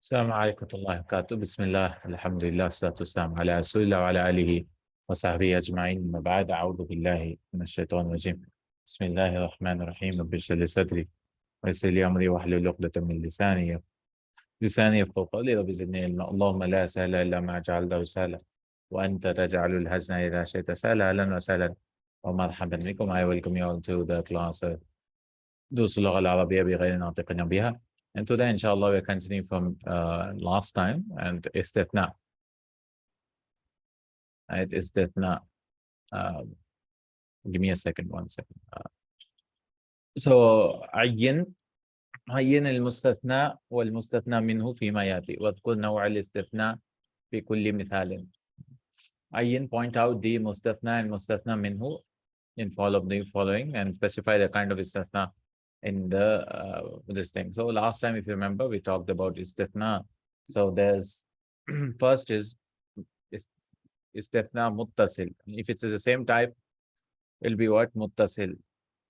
السلام عليكم ورحمة الله وبركاته. بسم الله الحمد لله والصلاة والسلام على رسول الله وعلى آله وصحبه أجمعين. أما بعد، أعوذ بالله من الشيطان الرجيم. بسم الله الرحمن الرحيم. رب اشرح لي صدري ويسر لي أمري واحلل عقدة من لساني يفقهوا قولي. رب زدني علما. اللهم لا سهل إلا ما جعلته سهلا وأنت تجعل الحزن إذا شئت سهلا. أهلا وسهلا ومرحبا بكم. I welcome you all to the class دروس اللغة العربية بغير ناطق بها. And today, inshallah, we're continuing from last time and istithna. Right, istithna. Give me a second, 1 second. So, عين المستثنى والمستثنى منه فيما يأتي واذكر نوع الاستثناء في كل مثال. عين, point out the مستثنى and مستثنى منه in the following and specify the kind of istithna in the this thing. So last time, if you remember, we talked about istithna. So there's first is istithna muttasil. If it's the same type, it'll be what? Muttasil.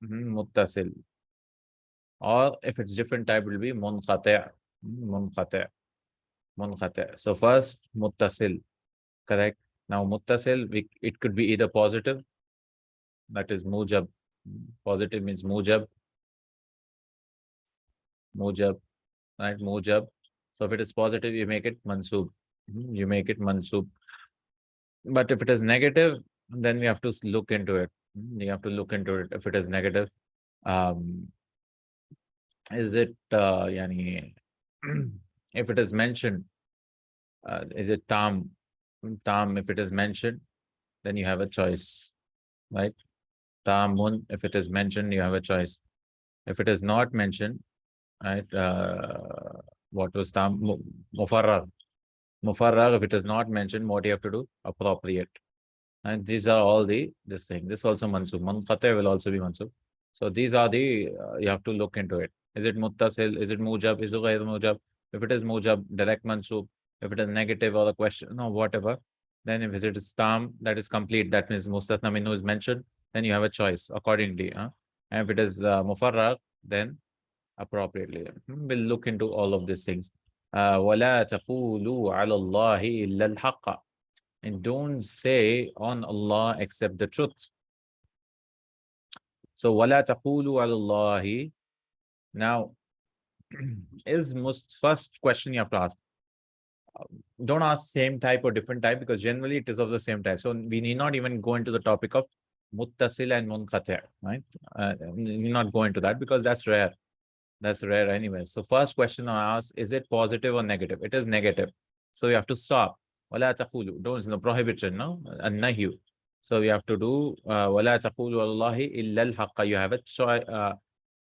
Muttasil. Or if it's different type, it will be munqati'. Munqati'. So first, muttasil. Correct. Now muttasil, it could be either positive, that is mujab. Positive means mujab. Right? Mujab. So if it is positive, you make it mansub. You make it mansub. But if it is negative, then we have to look into it. You have to look into it. If it is negative, is it yani if it is mentioned, is it tam? Tam, if it is mentioned, then you have a choice, right? Tamun, if it is mentioned, you have a choice. If it is not mentioned, right? What was tam? Mufarrar. Mufarrar, if it is not mentioned, what you have to do? Appropriate. And these are all this thing. This also mansub. Munqati will also be mansub. So these are you have to look into it. Is it muttasil? Is it mujab? Is it ghayr mujab? If it is mujab, direct mansub. If it is negative or a question, no, whatever, then if it is tam, that is complete. That means mustathna minhu is mentioned, then you have a choice accordingly. And if it is mufarrag, then appropriately. We'll look into all of these things. وَلَا تَقُولُوا عَلَى اللَّهِ إِلَّا الْحَقَّ. And don't say on Allah except the truth. So وَلَا تَقُولُوا عَلَى اللَّهِ. Now, first question you have to ask. Don't ask same type or different type, because generally it is of the same type. So we need not even go into the topic of muttasil and munqati', right? Need not go into that because that's rare. That's rare anyway. So first question I ask, is it positive or negative? It is negative. So you have to stop. وَلَا تَقُولُوا. Don't, no prohibition, no? النهي. So you have to do وَلَا تَقُولُوا عَلَى اللَّهِ إِلَّا الْحَقَّ. You have a choice.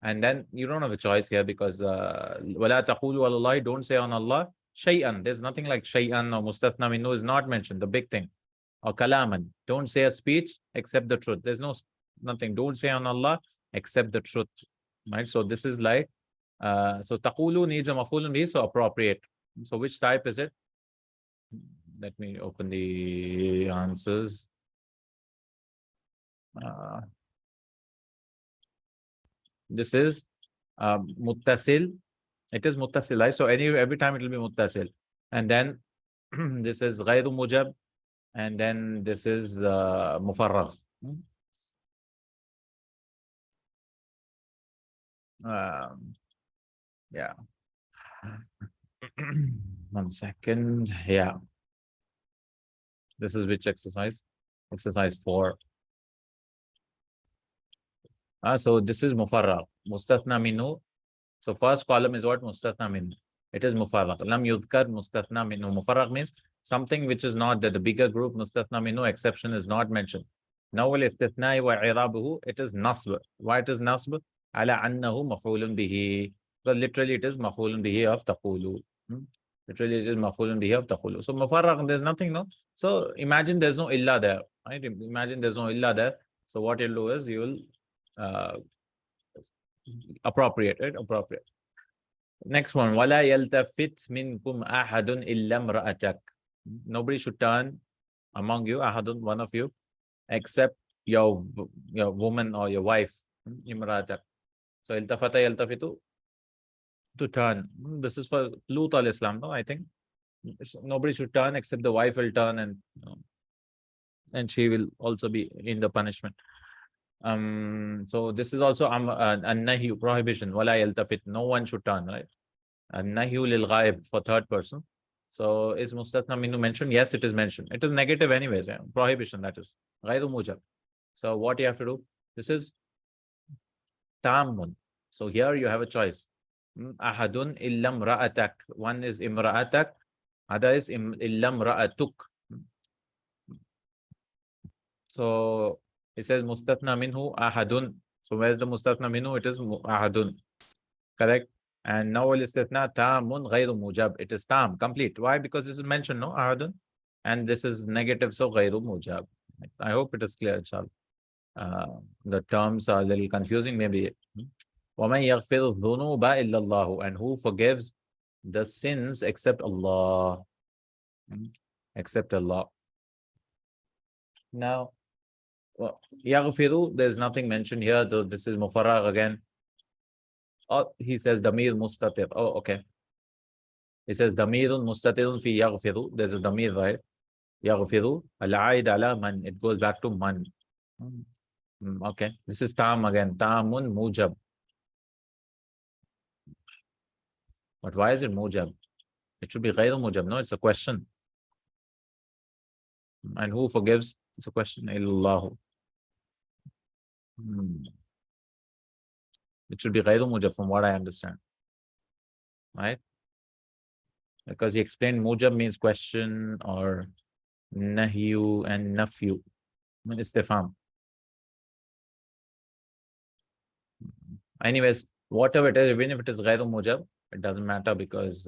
And then you don't have a choice here because وَلَا تَقُولُوا عَلَى اللَّهِ. Don't say on Allah shay'an. There's nothing like shay'an or mustathna minhu is not mentioned, the big thing. Or kalaman. Don't say a speech except the truth. There's nothing. Don't say on Allah except the truth. Right? So this is like so taqulu needs a maf'ulun bihi, so appropriate. So which type is it? Let me open the answers. This is muttasil. It is muttasil, right? So every time it will be muttasil. And then this is ghayru mujab. And then this is mufarragh. Yeah. 1 second. Yeah. This is which exercise? Exercise 4. So this is mufarragh. Mustathna minhu. So first column is what? Mustathna minhu. It is mufarragh. Lam yudhkar mustathna minhu. Mufarragh means something which is not there. The bigger group, mustathna minhu, exception is not mentioned. Now al istithna'i wa i'rabuhu, it is nasb. Why it is nasb? Ala annahu maf'ulun bihi. But literally it is maf'ulun bihi of taqulu. Literally it is maf'ulun bihi of taqulu. So mufarragh, there's nothing, no? So imagine there's no illa there. Right? Imagine there's no illa there. So what you'll do is you will appropriate, right? Appropriate. Next one. وَلَا يَلْتَفِتْ مِنْكُمْ أَحَدٌ إِلَّا امْرَأَتَكَ. Nobody should turn among you, ahadun, one of you, except your woman or your wife, imra'atak. So iltafata yaltafitu. to turn. This is for Lut al-Islam, no? I think nobody should turn except the wife will turn, and she will also be in the punishment. So this is also an-nahyu, prohibition. Wala yaltafit, no one should turn, right? An-nahyu lil ghaib, for third person. So is mustathna minhu mentioned? Yes, it is mentioned. It is negative anyways, yeah? Prohibition, that is. Ghayru mujab. So what you have to do? This is tamun. So here you have a choice. Ahadun illam ra'atak. One is imra'atak, other is illam ra'atuk. So it says mustathna minhu ahadun. So where's the mustathna minhu? It is ahadun. Correct? And now al istithna tamun ghayru mujab. It is tam, complete. Why? Because this is mentioned, no? Ahadun. And this is negative, so ghayru mujab. I hope it is clear, inshallah. The terms are a little confusing, maybe. وَمَنْ يَغْفِرُ الذُّنُوبَ إِلَّا اللَّهُ. And who forgives the sins except Allah. Except Allah. Now, يَغْفِرُ, there's nothing mentioned here, though this is mufarragh again. Oh, he says damir mustatir. Oh, okay. He says damirun mustatirun fi yaghfiru. There's a damir, right? Yaghfiru. Al-aid ala man. It goes back to man. Okay. This is tam again. Tamun mujab. But why is it mujab? It should be ghayr mujab. No, it's a question. And who forgives? It's a question. Illallahu. It should be ghayr mujab from what I understand. Right? Because he explained mujab means question, or nahyu and nafyu. Istifham. Anyways, whatever it is, even if it is ghayr mujab, it doesn't matter, because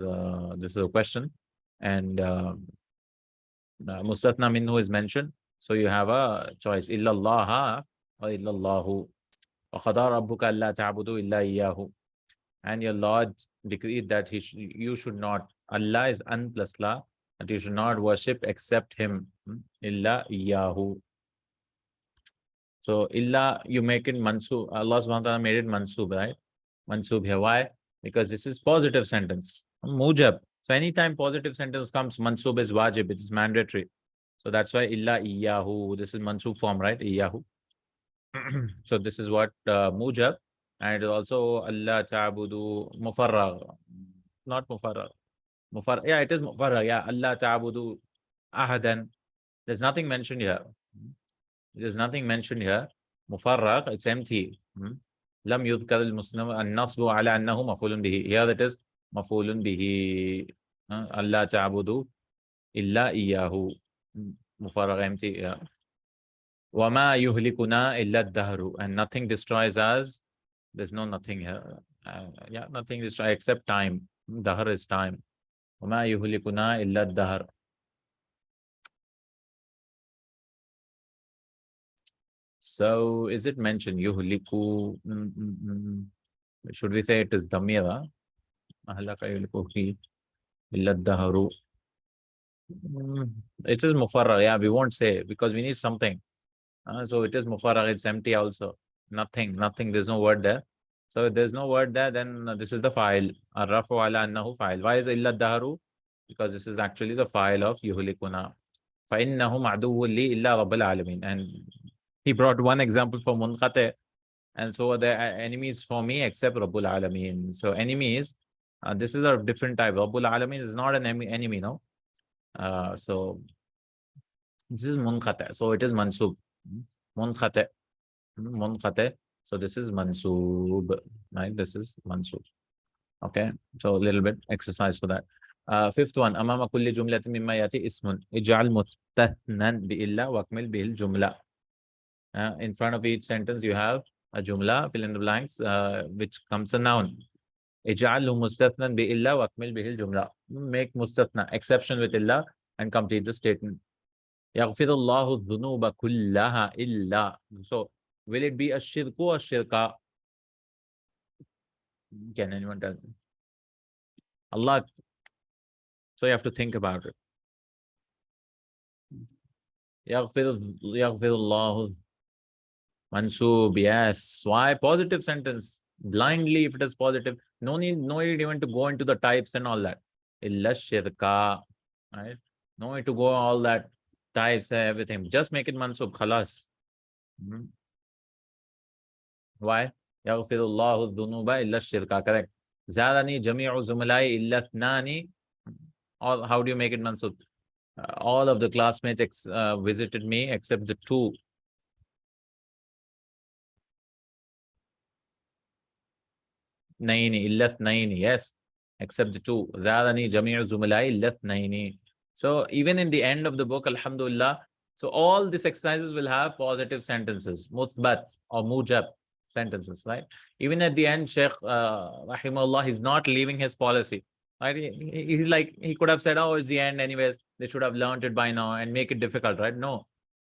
this is a question. And mustathna minhu is mentioned. So you have a choice. Illallaha or illallahu. وَقَضَى رَبُّكَ أَلَّا تَعْبُدُوا إِلَّا إِيَّاهُ. And your Lord decreed that you should not, Allah is an plus la, that you should not worship except Him. Illa Iyahu. So illa, you make it mansub. Allah subhanahu wa ta'ala made it mansub, right? Mansub here. Why? Because this is positive sentence. Mujab. So anytime positive sentence comes, mansub is wajib, it is mandatory. So that's why illa Iyahu. This is mansub form, right? Iyahu. So this is what mujab. And it is also Allah ta'budu mufarragh. Not mufarragh. Yeah, it is mufarragh. Yeah, Allah ta'budu ahadan. There's nothing mentioned here. There's nothing mentioned here. Mufarragh, it's empty. Lam yudhkar al-muslim an-nasbu ala annahu maf'ulun bihi. Here that is maf'ulun bihi. Allah ta'budu illa iyyahu. Mufarragh, empty. Yeah. Wama yuhlikuna illa ad-dahru. And nothing destroys us. There's no nothing here. Yeah, nothing destroys except time. Dahr is time. Wama yuhlikuna illa ad-dahr. So is it mentioned yuhliku? Should we say it is damira? Ahlaka yuhlikuhi illa ad-dahru. It is mufarragh. Yeah, we won't say, because we need something. So it is mufarragh, it's empty also. Nothing. There's no word there. So if there's no word there, then this is the file. Ar-rafu ala annahu file. Why is illa daharu? Because this is actually the file of yuhlikuna. فَإِنَّهُمْ عَدُوٌّ لِي إِلَّا رَبَّ الْعَالَمِينَ. And he brought one example for munqate. And so they are enemies for me except Rabbul Alameen. So enemies, this is a different type. Rabbul Alameen is not an enemy, no? So this is munqate. So it is mansub. Munqate. So this is mansub, right? This is mansub. Okay, so a little bit exercise for that. Fifth one, amama kulli jumlatin mimma yati ismun ij'al mustathnan bi illa wa akmil bihil jumla. In front of each sentence you have a jumla, fill in the blanks, which comes a noun. Ij'alhu mustathnan bi illa wa akmil bihil jumla. Make mustathna, exception with illa, and complete the statement. Yaghfirullahu dhunuba kullaha illa. So will it be a shirku or shirka? Can anyone tell me? Allah. So you have to think about it. Yaghfirullahu mansub, yes. Why? Positive sentence. Blindly, if it is positive. No need even to go into the types and all that. Illa shirka, right? No need to go all that types and everything. Just make it mansub, khalas. Mhm. Why? Yaghfirullahu dhunuba illa shirka, correct. Zadani jami'u zumlai illa thnani. Or how do you make it mansub? All of the classmates visited me except the two. Naini, illat naini, yes, except the two. Zadani jami'u zumlai illat naini. So even in the end of the book, alhamdulillah, so all these exercises will have positive sentences, muthbat or mujab sentences, right? Even at the end, Sheikh Rahimahullah, he's not leaving his policy. Right? He's like, he could have said, oh, it's the end anyways. They should have learned it by now and make it difficult, right? No,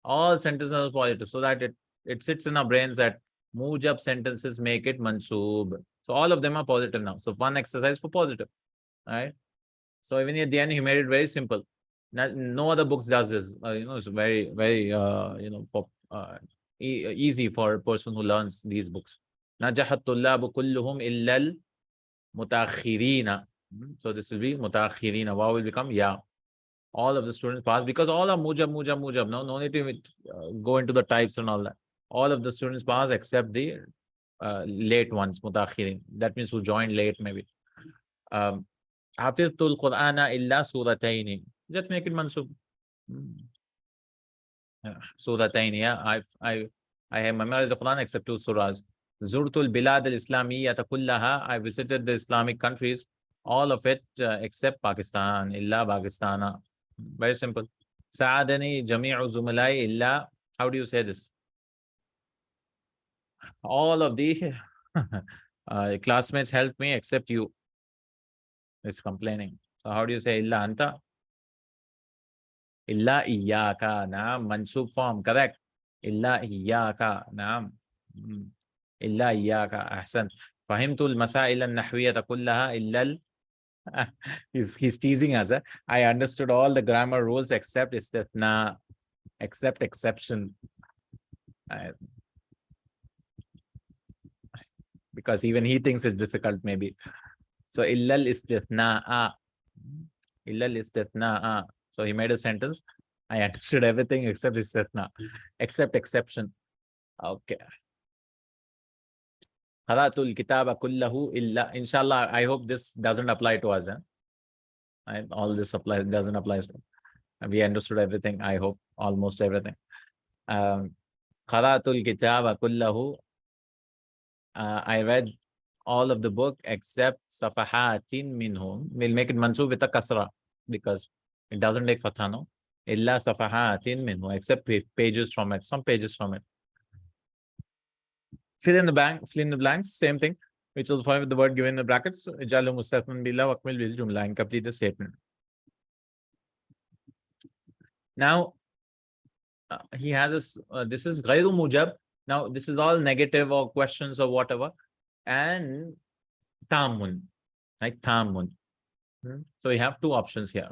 all sentences are positive so that it sits in our brains that mujab sentences make it mansoob. So all of them are positive now. So one exercise for positive, right? So even at the end, he made it very simple. No other books does this. It's very, very, easy for a person who learns these books. نجح الطلاب كلهم إلا المتأخرين. So this will be متأخرين. Wow will become yeah. All of the students pass because all are mujab. No need to go into the types and all that. All of the students pass except the late ones, mutakhirin. That means who joined late maybe. Hafiztul Qur'ana illa surataini. Just make it mansub. Surataini, yeah. I have memorized the Quran except two surahs. Zurtul Bilad al-Islamiyyata kullaha. I visited the Islamic countries, all of it except Pakistan, illa Pakistana. Very simple. Sa'adani jami'u zumalai illa. How do you say this? All of the classmates helped me except you. It's complaining. So how do you say illa anta? Illa iyyaka. Naam. Mansub form. Correct. Illa iyyaka. Naam. Illa iyyaka. Ahsan. Fahimtul masail al-nahwiyata kullaha illa he's teasing us. I understood all the grammar rules except istithna, except exception. Because even he thinks it's difficult, maybe. So illal istithna'a. Illal istithna'a. So he made a sentence. I understood everything except istithna, except exception. Okay. Qaratul kitaba kullahu illa. Inshallah, I hope this doesn't apply to us. Right? All this doesn't apply to us. We understood everything, I hope, almost everything. Qaratul kitaba kullahu. I read all of the book except safahatin minhum. We'll make it mansub with a kasra because it doesn't take fatha, no? Illa safahatin minhu, except pages from it, some pages from it. Fill in the blanks, same thing, which will find with the word given in the brackets. Ijalu mustathnan billah waqmil bil jumla, and complete the statement. Now, he has this, this is ghayru mujab. Now, this is all negative or questions or whatever. And tamun, right? Tamun. So we have two options here.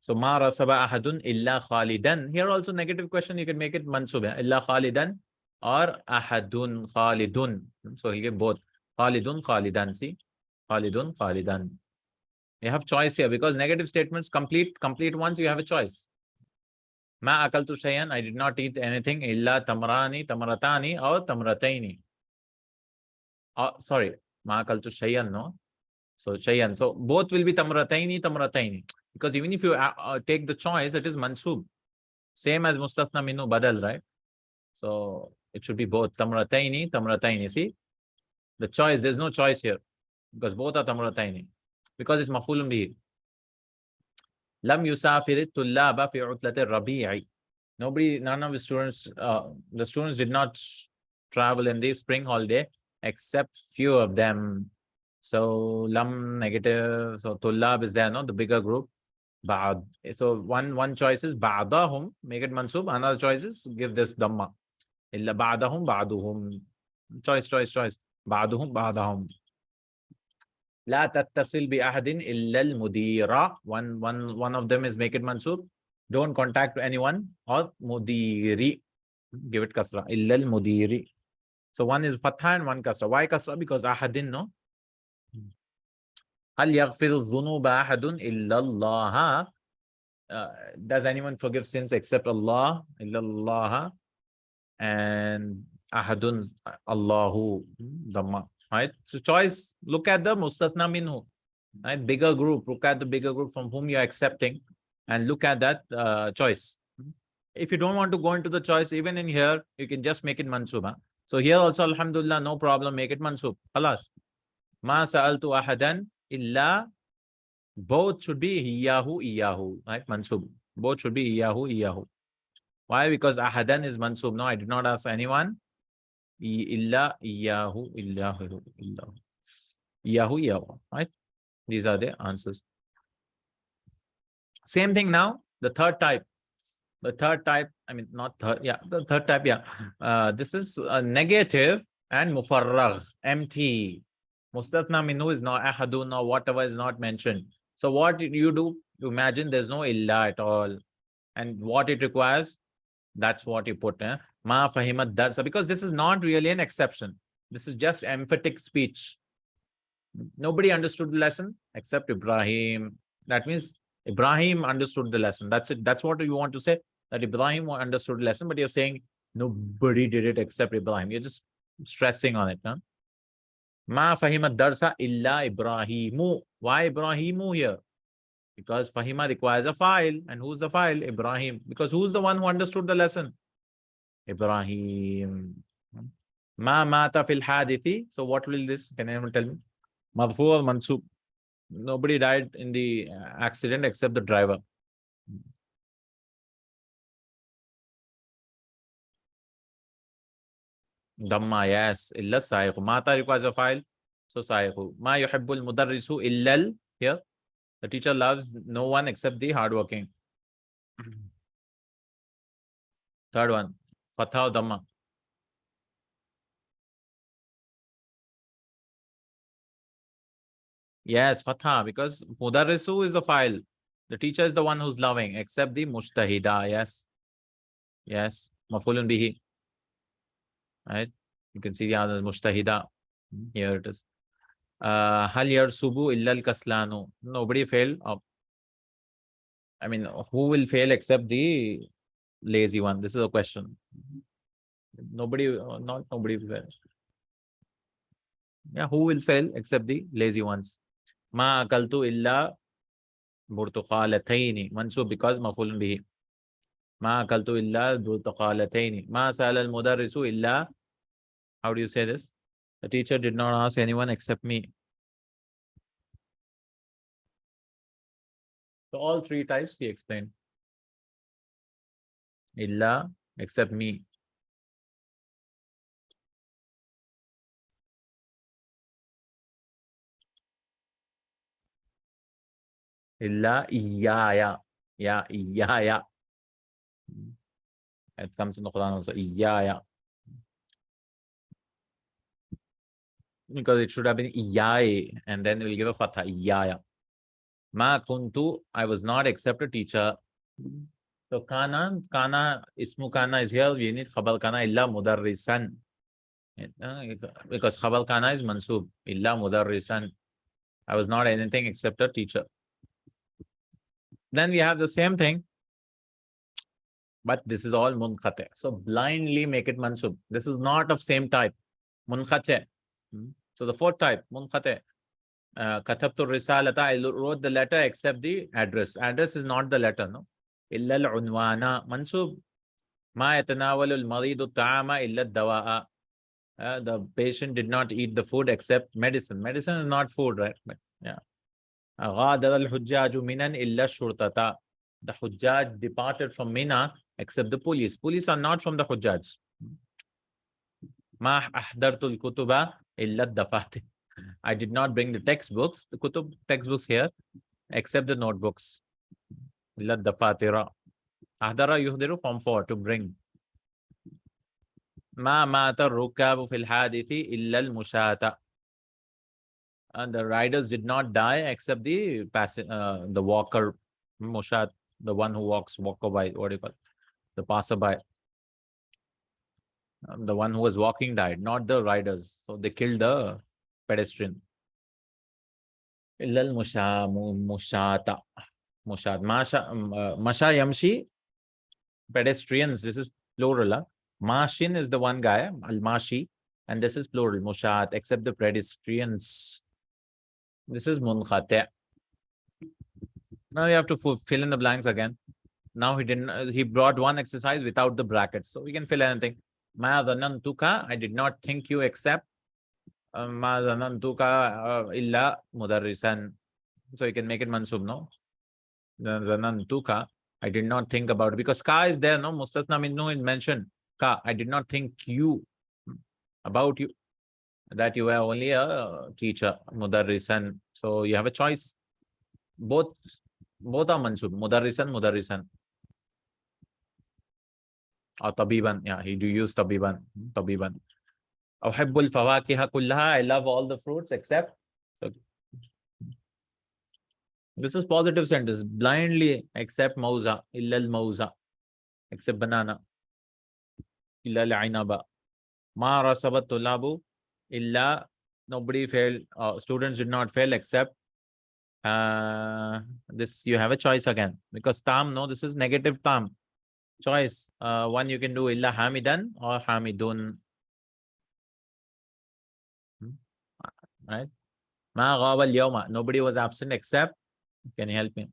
So ma rasaba ahadun illa khalidan. Here also negative question, you can make it mansub, illa khalidan or ahadun khalidun. So he'll get both. Khalidun khalidan. See, khalidun khalidan. You have choice here because negative statements, complete ones, you have a choice. Ma akaltu shay'an, I did not eat anything, illa tamrani, tamratani or tamrataini. Sorry, ma akaltu shay'an, no? So shay'an. So both will be tamrataini. Because even if you take the choice, it is mansub. Same as mustathna minhu badal, right? So it should be both tamrataini. See? The choice, there's no choice here. Because both are tamrataini. Because it's mafulun bihi. Lam yusafir tullaba fi utlati rabi'i. None of the students did not travel in the spring holiday except few of them. So lam negative. So tullab is there, no? The bigger group. Ba'd. So one choice is ba'dahum, make it mansub. Another choice is give this dhamma. Illa ba'dahum ba'duhum. Choice. Ba'duhum ba'dahum. La tattasil bi ahadin illa al-mudira. One of them is make it mansub. Don't contact anyone. Or mudiri. Give it kasra. Illa al-mudiri. So one is fatha and one kasra. Why kasra? Because ahadin, no? هل يغفر الذنوب أحد إلا الله. Does anyone forgive sins except Allah? إلا الله. And أحد الله Dhamma. Right? So choice, look at the mustathna minhu. Right? Bigger group, look at the bigger group from whom you're accepting and look at that choice. If you don't want to go into the choice, even in here, you can just make it mansub. Huh? So here also, alhamdulillah, no problem, make it mansub. Khalas. Ma sa'altu ahadan illa, both should be iyahu, iyahu, right? Mansub. Both should be iyahu, iyahu. Why? Because ahadan is mansub. No, I did not ask anyone. Illa, iyahu, illahu, illahu. Iyahu, iyahu, right? These are the answers. Same thing now, the third type. The third type, I mean, not third, yeah, the third type, yeah. This is a negative and mufarragh, empty. Mustathna minhu is not ahadun or whatever is not mentioned. So what you do? You imagine there's no illa at all. And what it requires, that's what you put. Ma fahimat darsa, because this is not really an exception. This is just emphatic speech. Nobody understood the lesson except Ibrahim. That means Ibrahim understood the lesson. That's it. That's what you want to say, that Ibrahim understood the lesson, but you're saying nobody did it except Ibrahim. You're just stressing on it. Huh? Ma fahimat darsa illa Ibrahimu. Why Ibrahimu here? Because fahima requires a file. And who's the file? Ibrahim. Because who's the one who understood the lesson? Ibrahim. Ma mata fil hadithi. So what will this? Can anyone tell me? Marfu or mansub? Nobody died in the accident except the driver. Dhamma, yes. Illa sa'iqu. Mata requires a file. So sa'iqu. Ma yuhibbul mudarrisu illal. Here, the teacher loves no one except the hardworking. Third one. Fatha or dhamma. Yes, fatha, because mudarrisu is the file. The teacher is the one who's loving, except the mujtahida. Yes. Yes. Mafulun bihi. Right? You can see the other mujtahida. Here it is. Hal yarsubu illa al-kaslanu. Nobody failed. I mean, who will fail except the lazy one? This is a question. Nobody, not nobody will fail. Yeah, who will fail except the lazy ones? Ma akaltu illa burtuqalataini. Mansub because mafulun bihi. Ma akaltu illa burtuqalataini. Ma sa'ala al-mudarrisu illa. How do you say this? The teacher did not ask anyone except me. So all three types he explained. Illa, except me. Illa iyaya. Yeah, iyaya. It comes in the Quran also. Iyaya. Because it should have been iyai, and then we'll give a fatha. Iyaya. Ma kuntu, I was not except a teacher. So kana, ismu kana is here. We need khabar kana illa mudarrisan. Because khabar kana is mansub. Illa mudarrisan. I was not anything except a teacher. Then we have the same thing, but this is all munqati. So blindly make it mansub. This is not of same type. Munqati. So the fourth type, munqati. Katabtu risalata, I wrote the letter except the address. Address is not the letter, no? Illa al-unwana. Mansub. Ma yatanawalu al-maridu ta'ama illa dawa'a. The patient did not eat the food except medicine. Medicine is not food, right? But, yeah. غادر الحجاج منا إلا الشرطة. The Hujjaj departed from Mina except the police. Police are not from the Hujjaj. ما أحضرت الكتب إلا الدفاتر. I did not bring the textbooks, the kutub textbooks here, except the notebooks. إلا الدفاتر. أحضر يحضر from for, to bring. ما مات الركاب في الحادث إلا المشاة. And the riders did not die except the the walker, mushat, the one who walker by, what do you call it? The passerby. The one who was walking died, not the riders. So they killed the pedestrian. Illa mushata. Mushat. Masha yamshi, pedestrians. This is plural. Mashin is the one guy, al-mashi, and this is plural, mushat, except the pedestrians. This is munqati'. Now you have to fill in the blanks again. Now he didn't. He brought one exercise without the brackets, so we can fill anything. Ma dhanantuka, I did not think you except ma dhanantuka illa mudarrisan. So you can make it mansub, no? Dhanantuka, I did not think about it because ka is there, no? Mustasna minhu is mentioned. Ka, I did not think you about you that you were only a teacher, mudarrisan. So you have a choice. Both are mansub. Mudarrisan. Or tabiban. Yeah, he do use tabiban. Uhibbul fawakiha kullaha. I love all the fruits except. So this is positive sentence. Blindly except mauza. Illa al mauza. Except banana. Illa al ainaba. Ma rasabat tulabu. Illa. Nobody failed. Students did not fail except. This you have a choice again because tam, no, this is negative tam. Choice. One you can do illa hamidan or hamidun. Right? Ma ghaba al-yawma. Nobody was absent except. Can you help me?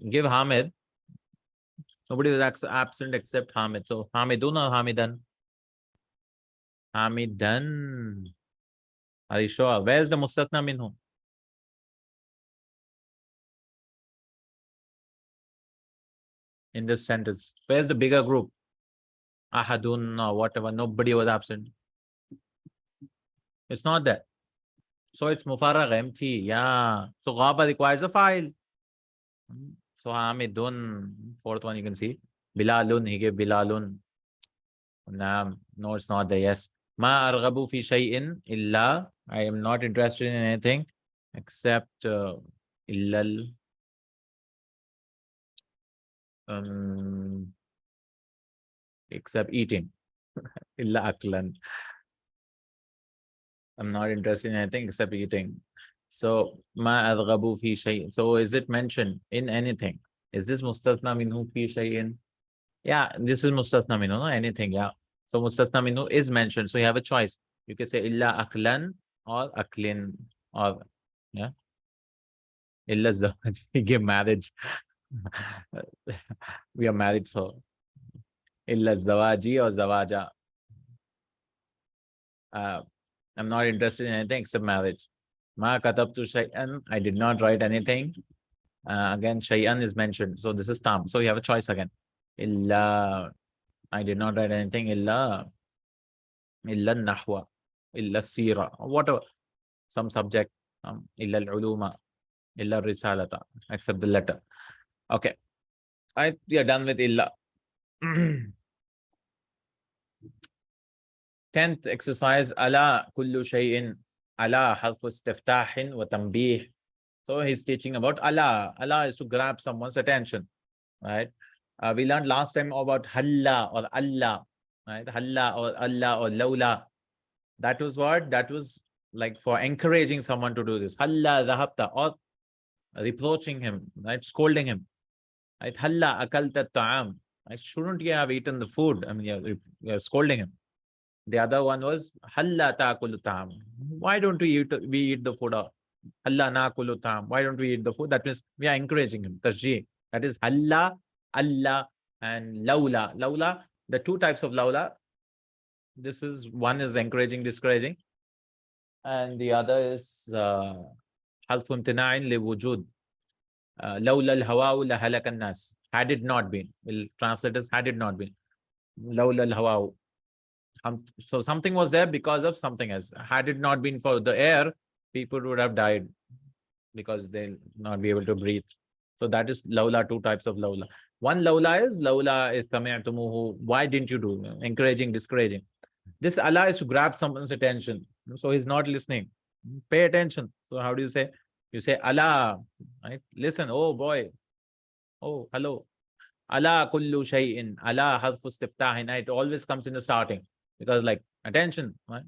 Give Hamid. Nobody was absent except Hamid. So Hamidun or Hamidan? Hamidan. Are you sure? Where's the mustatna minhu? In this sentence. Where's the bigger group? Ahadun or whatever. Nobody was absent. It's not that. So it's mufaragh, empty. Yeah. So ghaba requires a file. So Hamidun. Fourth one you can see. Bilalun. He gave Bilalun. No, it's not there. Yes. Ma arghabu fi shay'in illa. I am not interested in anything except illal. Except eating. Illa aklan. I'm not interested in anything except eating. So ma arghabu fi shay'in. So is it mentioned in anything? Is this mustathna minhu fi shay'in? Yeah, this is mustathna minhu, no? Anything, yeah. So mustathna minhu is mentioned. So you have a choice. You can say illa aklan or aklin or yeah. Illa zawaj. He gave marriage. We are married, so illa zawaji or zawaja. I'm not interested in anything except marriage. Ma katabtu shay'an. I did not write anything. Again, shay'an is mentioned. So this is tam. So you have a choice again. Illa. I did not write anything. Illa nahwa. Illa sira. Whatever. Some subject. Illa al-uluma. Illa risalata. Except the letter. Okay. We are done with illa. 10th exercise. Ala kullu shay'in. Ala harfu istiftahin wa tanbih. So he's teaching about ala. Ala is to grab someone's attention. Right? We learned last time about halla or Allah. Right? Halla or Allah or laula. That was what? That was like for encouraging someone to do this. Halla dhahabta or reproaching him, right? Scolding him. Right? Halla akalta ta'am. Right? Shouldn't you have eaten the food? I mean, you're scolding him. The other one was halla ta'kulu ta'am. Why don't we eat the food? Halla na'kulu ta'am. Why don't we eat the food? That means we are encouraging him. Tashjih. That is halla, Allah, and laula. Laula, the two types of laula. This is one is encouraging, discouraging, and the other is halfu imtina'in li wujud. Laula al-hawa'u la halakan nas. Had it not been. We'll translate as had it not been. Laula al-hawa'u. So something was there because of something else. Had it not been for the air, people would have died because they'll not be able to breathe. So that is laula, two types of laula. One laula is sami'tumuhu. Why didn't you do? Encouraging, discouraging. This Allah is to grab someone's attention. So he's not listening. Pay attention. So how do you say? You say Allah, right? Listen, oh boy. Oh, hello. Allah kullu shay'in. Allah harfu istiftahin. It always comes in the starting. Because like attention, right?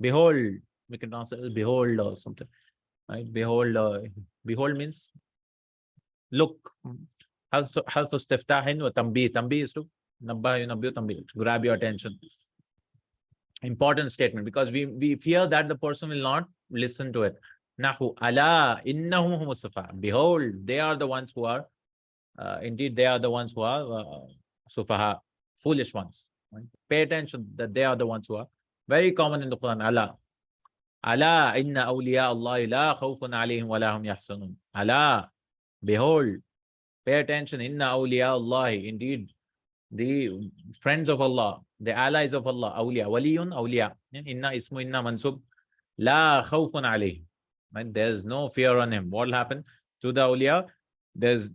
Behold, we can translate as behold or something. Right? Behold means look. حرف استفتاح وتنبيه. تنبيه is to نبه ينبه تنبيه, grab your attention. Important statement, because we fear that the person will not listen to it. Nahu ala innahum humus sufaha. Behold, they are the ones who are indeed they are the ones who are sufaha, foolish ones. Right? Pay attention that they are the ones who are very common in the Quran. Ala inna awliya Allah la khawfun alayhim wa la hum yahzanun. Ala, behold, pay attention. Inna awliya Allah, indeed the friends of Allah, the allies of Allah, awliya, waliyun, awliya. Inna ismu inna mansub, la khawfun alayhim. Right? There's no fear on him. What will happen to the awliya? There's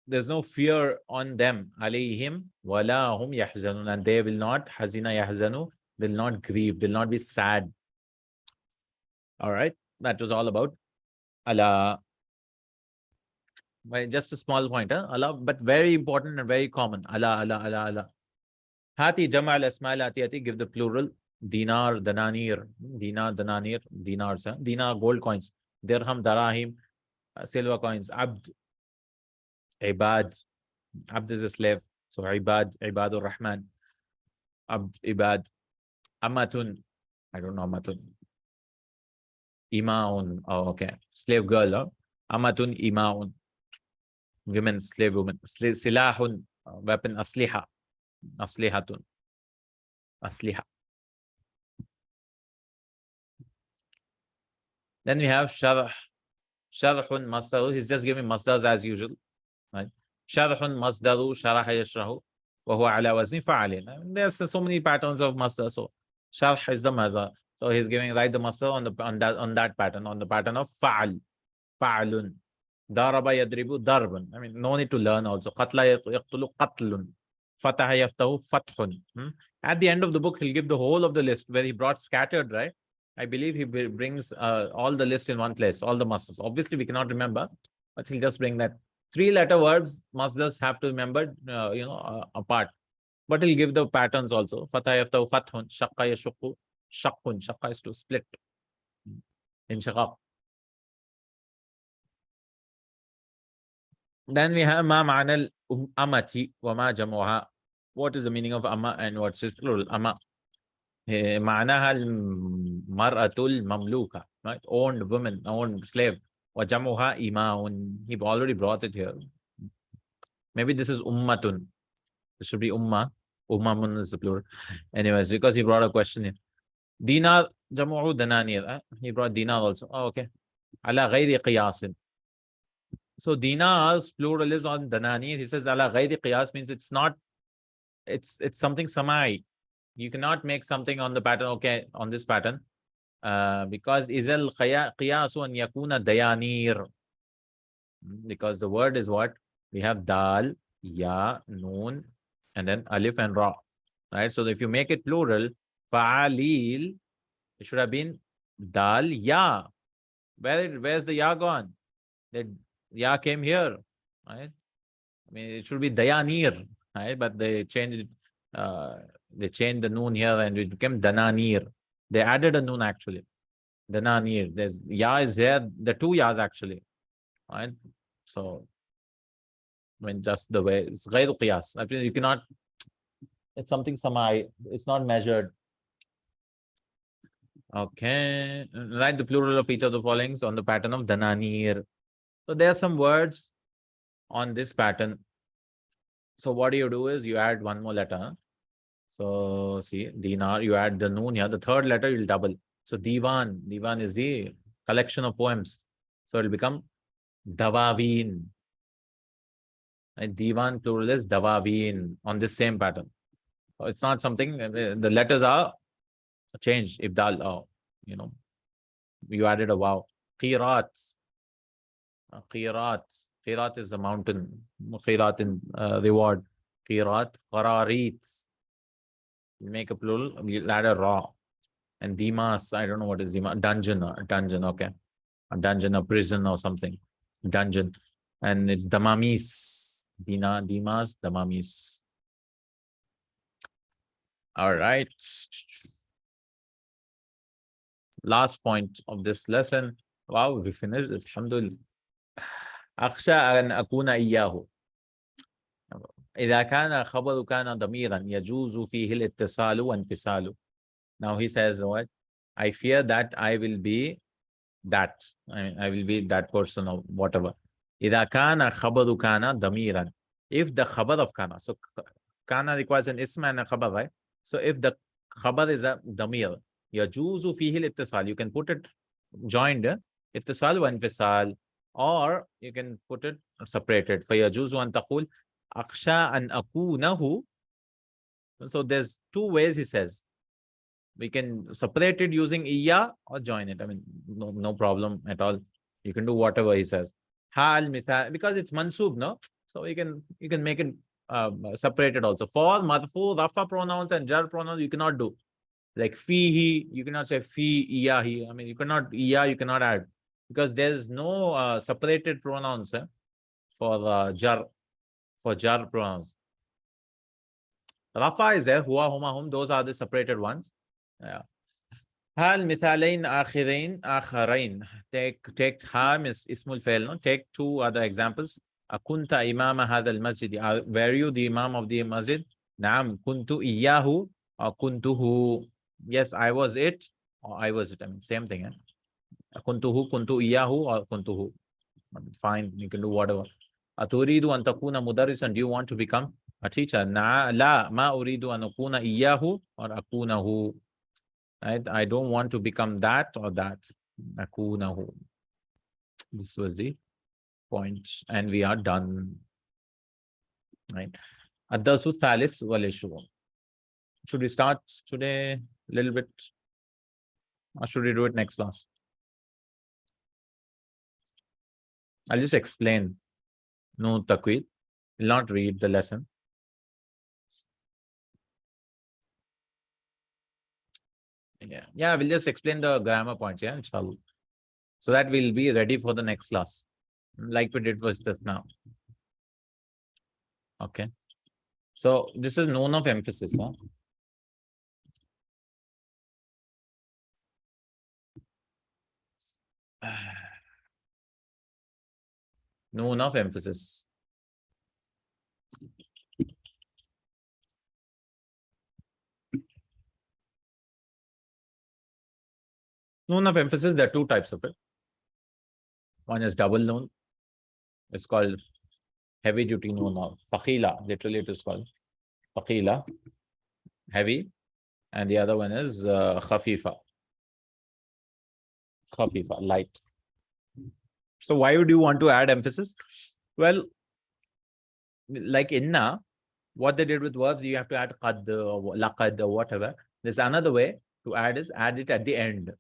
no fear on them. Alayhim wala hum yahzanun, and they will not, hazina yahzanu, will not grieve, will not be sad. All right, that was all about Allah. Just a small point, Allah, but very important and very common. Allah, Allah, Allah, Allah. Hati jama al asma al atiyati, give the plural. Dinar, dananir, dinar, dananir, dinars, dinar, gold coins. Dirham, darahim, silver coins. Abd, ibad. Abd is a slave. So ibad, ibadur rahman. Abd, ibad. Amatun, I don't know amatun. Imaun, oh, okay. Slave girl, huh? Amatun, imaun. Women, slave woman. Silahun, weapon, asliha. Aslihatun. Asliha. Then we have sharh. Sharhun masdaru. He's just giving masdars as usual. Right? Sharhun masdaru, sharaha yashrahu. Wa huwa ala wazni fa'alin. There's so many patterns of masdar. So sharh is the masdar. So he's giving right the masdar on that pattern, on the pattern of fa'al. Fa'alun. Daraba yadribu darban. I mean, no need to learn also. Qatla yaqtulu qatlun. Fataha yaftahu fathun. At the end of the book, he'll give the whole of the list where he brought scattered, right? I believe he brings all the list in one place, all the masdars. Obviously, we cannot remember, but he'll just bring that. 3-letter verbs, masdars have to remember, apart. But he'll give the patterns also. Fatah yaftahu fathun, shaqqa yashukku, shaqqun. Shaqqa is to split. In shaqaq. Then we have ma ma'anal amati wa ma jamuha. What is the meaning of amma and what's its plural? Amma. معناها المرأة المملوكة, right? Owned woman, owned slave. وجمعها إماء. He already brought it here. Maybe this is ummatun. This should be umma. Ummamun is the plural. Anyways, because he brought a question here. Dinar jamu'u dananir. He brought dinar also. Oh, okay. Ala ghayri qiyasin. So dinars plural is on dananir. He says ala ghayri qiyas means it's not. It's something samai. You cannot make something on the pattern, okay, on this pattern, because idhal qiyasu an yakuna dayanir. Because the word is what? We have dal, ya, noon, and then alif and ra. Right? So if you make it plural, fa'alil, it should have been dal, ya. Where's the ya gone? The ya came here. Right? I mean, it should be dayanir, right? But they changed it. They changed the noon here and it became dananir. They added a noon actually. Dananir. There's ya is there. The 2 yas actually. Right? So, I mean, just the way it's ghayru qiyas. I mean, you cannot. It's something samai. It's not measured. Okay. Write the plural of each of the followings on the pattern of dananir. So there are some words on this pattern. So what do is you add one more letter. So see, dinar, you add the noon here. The 3rd letter you'll double. So divan. Divan is the collection of poems. So it'll become dawaween. And divan plural is dawaween on this same pattern. So it's not something, the letters are changed. Ibdal, you added a wow. Qirat. Qirat. Qirat is the mountain. Qirat in reward. Qirat. Qararit. You make a plural, you add a ra. And dimas, I don't know what is dimas. Dungeon, okay. A dungeon, a prison or something. Dungeon. And it's damamis. Dimas, damamis. All right. last point of this lesson. Wow, we finished. Alhamdulillah. أخشى أن أكون إياه. إذا كان خبر كان ضميرا يجوز فيه الاتصال وانفصال. Now he says what? I fear that I will be that. I will be that person or whatever. إذا كان خبر كان ضميرا. If the khabar of kana, so kana requires an ism and a khabar, right? So if the khabar is a damir, yajuzu fihi al-ittisal, you can put it joined, ittisal wa infisal, or you can put it separated. فَيَجُوزُ أَن تَقُولْ أَخْشَى أَن أَكُونَهُ. So there's two ways he says. We can separate it using iya or join it. I mean, no problem at all. You can do whatever he says. Hal mithal, because it's mansub, no? So you can make it separated also. For marfu, rafa pronouns and jar pronouns, you cannot do. Like fihi, you cannot say fi iyahi. I mean, you cannot add. Because there's no separated pronouns for jar pronouns. Rafa is there, huwa, huma, hum, those are the separated ones. Yeah. Hal mithalain akhirain. Take ha is ismul fail, no? Take two other examples. Akunta imama hadha al-masjid. Were you the imam of the masjid? Naam, kuntu iyahu or kuntuhu. Yes, I was it or I was it. I mean, same thing. Kuntuhu, kuntu iyahu or kuntuhu. Fine, you can do whatever. Aturidu an takuna mudarrisan. Do you want to become a teacher? La ma uridu an akuna iyahu or akunahu. Right? I don't want to become that or that. Akunahu. This was the point, and we are done. Right? Ad-darsu thalis wal ishru. Should we start today a little bit, or should we do it next class? I'll just explain. No taqweed. Will not read the lesson. Yeah, we'll just explain the grammar points, yeah, inshallah. So that we'll be ready for the next class, like we did was just now. Okay. So this is noon of emphasis, huh? Noon of emphasis. Noon of emphasis, there are two types of it. One is double noon. It's called heavy duty noon or faqila. Literally it is called faqila, heavy. And the other one is khafifa, light. So why would you want to add emphasis? Well, like inna, what they did with verbs, you have to add qad or laqad or whatever. There's another way to add is add it at the end.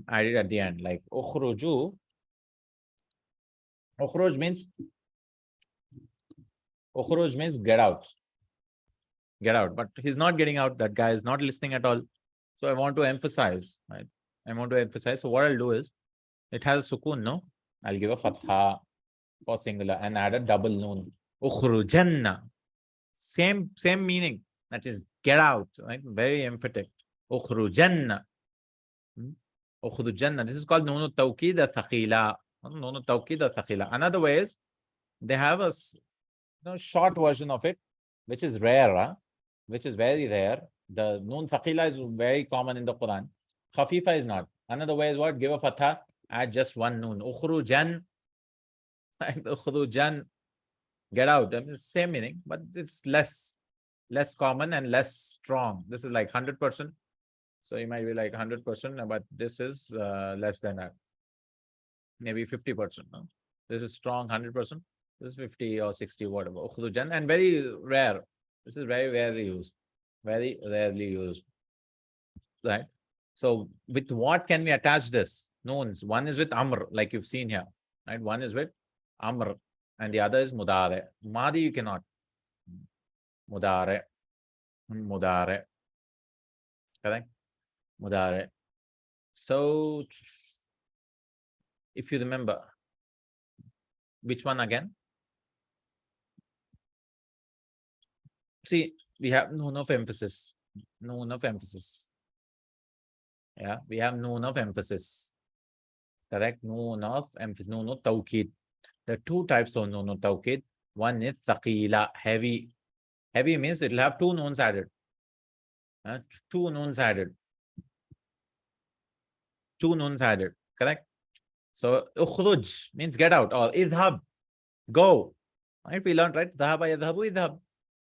Add it at the end, like ukhruju. Ukhruj means get out. Get out. But he's not getting out. That guy is not listening at all. So I want to emphasize, right? I want to emphasize. So what I'll do is, it has a sukoon, no? I'll give a fatha for singular and add a double noon. Ukhrujanna. Same meaning. That is get out, right? Very emphatic. Ukhrujanna. Ukhrujanna. This is called noonu tawkeed thaqila. Noonu tawkeed thaqila. Another way is, they have a short version of it, which is rare, which is very rare. The noon thaqila is very common in the Quran. Khafifa is not. Another way is what? Give a fatha, add just one noon. Ukhrujan. Ukhrujan. Get out. I mean, same meaning, but it's less common and less strong. This is like 100%. So you might be like 100%, but this is less than that. Maybe 50%. No? This is strong 100%. This is 50 or 60, whatever. Ukhrujan, and very rare. This is very rarely used. Very rarely used. Right? So with what can we attach this? Noons. One is with amr, like you've seen here. Right? One is with amr, and the other is mudare. Madi you cannot. Mudare. Correct? Mudare. So if you remember, which one again? See, we have noon of emphasis. Noon of emphasis. Yeah, we have noon of emphasis. Correct? Noon of emphasis, noon of tawkeed. There are two types of noon of tawkeed. One is thaqila, heavy. Heavy means it will have two noons added. Two noons added. Two noons added. Correct? So ukhruj means get out, or idhab, go. Right? We learned, right? Dhahaba yadhabu idhab.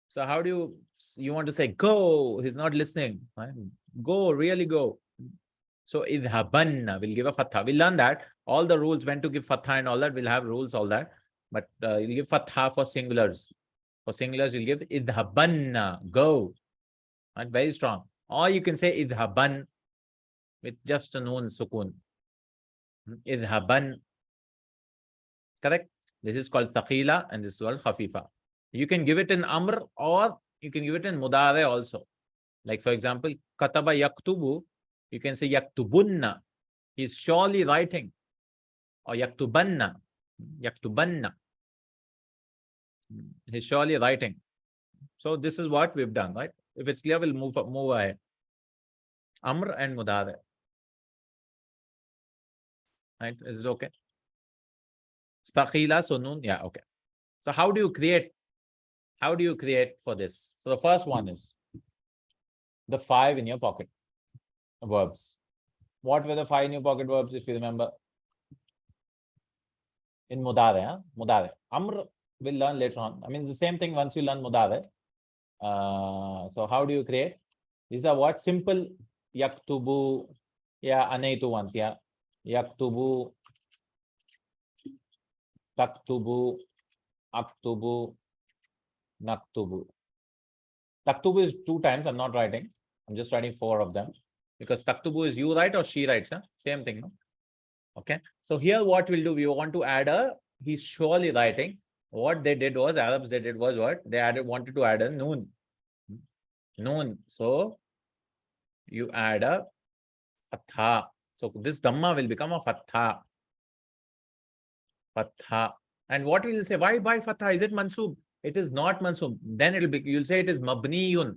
So how do you want to say go? He's not listening. Right? Go, really go. So idhabanna will give a fatha. We'll learn that. All the rules, when to give fatha and all that, we'll have rules, all that. But you'll give fatha for singulars. For singulars, you'll give idhabanna, go. Right? Very strong. Or you can say idhaban with just a noon sukun. Idhaban. Correct? This is called thaqila and this is called khafifa. You can give it in amr or you can give it in mudare also. Like for example, kataba yaktubu, you can say yaktubunna. He's surely writing. Or yaktubanna. Yaktubanna. He's surely writing. So this is what we've done, right? If it's clear, we'll move ahead. Amr and mudare. Right? Is it okay? Thaqila, so noon. Yeah, okay. So how do you create? How do you create for this? So the first one is the 5 in your pocket verbs. What were the 5 in your pocket verbs, if you remember? In mudare, huh? Mudare. Amr we'll learn later on. I mean, it's the same thing once you learn mudare. So how do you create? These are what? Simple. Yaktubu. Yeah, anaitu ones. Yeah. Yaktubu. Taktubu. Aktubu. Naktubu. Taktubu is 2 times. I'm not writing. I'm just writing 4 of them. Because taktubu is you write or she writes. Huh? Same thing. No? Okay. So here what we'll do, we want to add he's surely writing. What they did was, Arabs they did was what? They wanted to add a noon. Noon. So you add a fatha. So this dhamma will become a fatha. Fatha. And what will you say? Why fatha? Is it mansub? It is not mansub. Then it'll be, you'll say it is mabniyun.